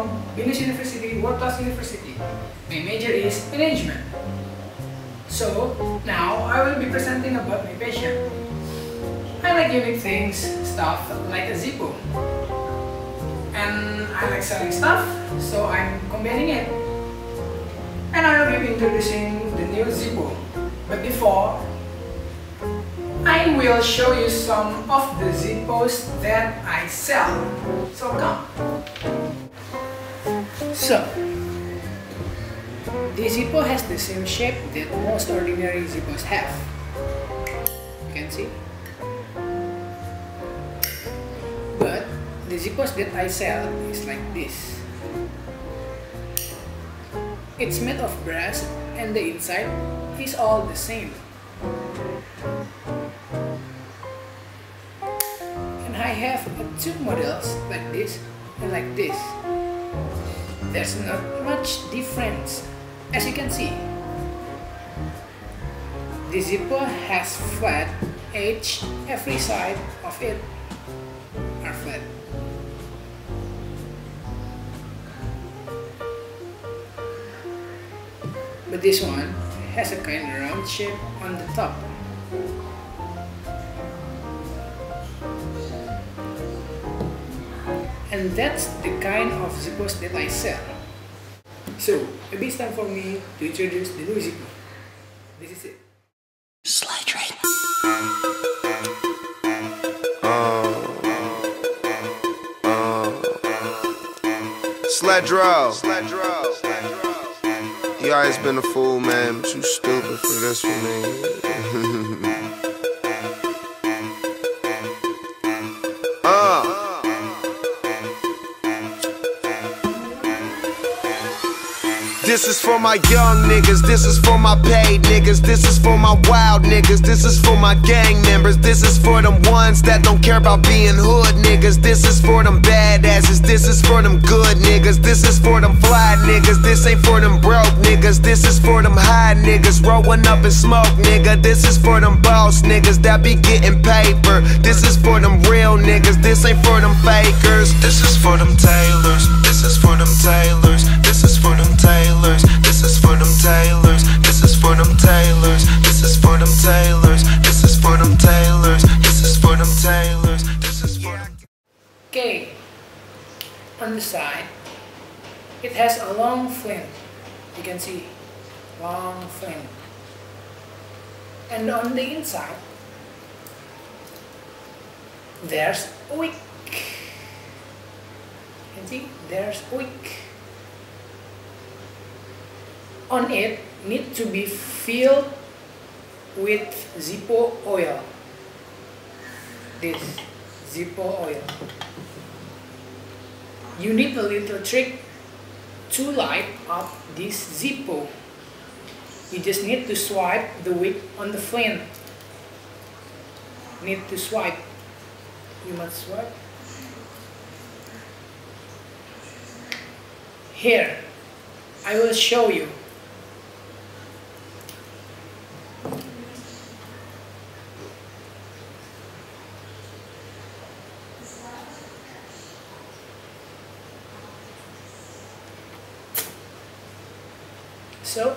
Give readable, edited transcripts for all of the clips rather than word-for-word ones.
from Venus University, World Class University. My major is management. So now I will be presenting about my passion. I like unique things, stuff like a Zippo. And I like selling stuff, so I'm combining it. And I will be introducing the new Zippo. But before, I will show you some of the Zippos that I sell. So come. So, the Zippo has the same shape that most ordinary Zippos have. You can see. But the Zippos that I sell is like this. It's made of brass and the inside is all the same. And I have two models like this and like this. There's not much difference, as you can see. The Zippo has flat edge, every side of it are flat. But this one has a kind of round shape on the top. And that's the kind of Zippos that I sell. So, maybe it's time for me to introduce the new Zippo. This is it. Slide train. Sledro. You always been a fool, man, but you stupid for this one, man. This is for my young niggas, this is for my paid niggas, this is for my wild niggas, this is for my gang members, this is for them ones that don't care about being hood niggas, this is for them badasses, this is for them good niggas, this is for them fly niggas, this ain't for them broke niggas, this is for them high niggas, rolling up in smoke nigga, this is for them boss niggas that be getting paper, this is for them real niggas, this ain't for them fakers, this is for them tailors, this is for them tailors, this is for them tailors. This is for them tailors, this is for them tailors, this is for them tailors, this is for them tailors, this is for them tailors, this is for them. Okay, on the side, it has a long flint. You can see, long flint. And on the inside, there's a wick. You can see, there's a wick. On it need to be filled with Zippo oil. This Zippo oil. You need a little trick to light up this Zippo. You just need to swipe the wick on the flint. Need to swipe. You must swipe. Here, I will show you. So,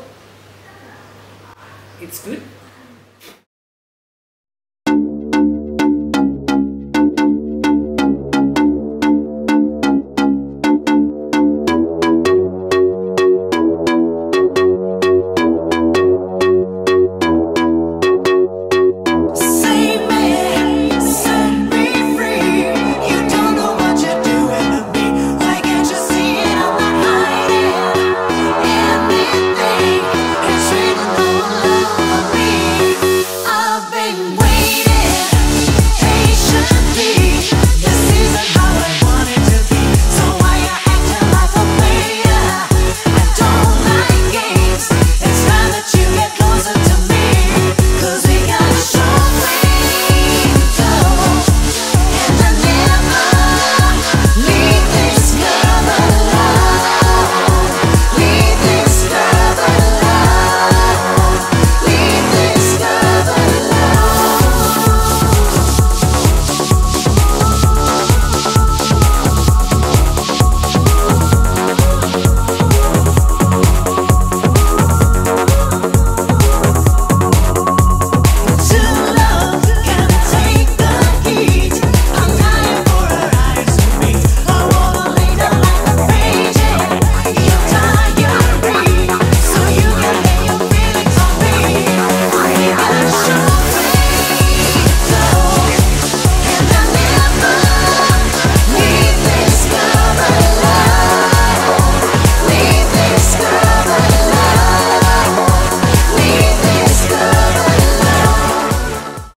it's good.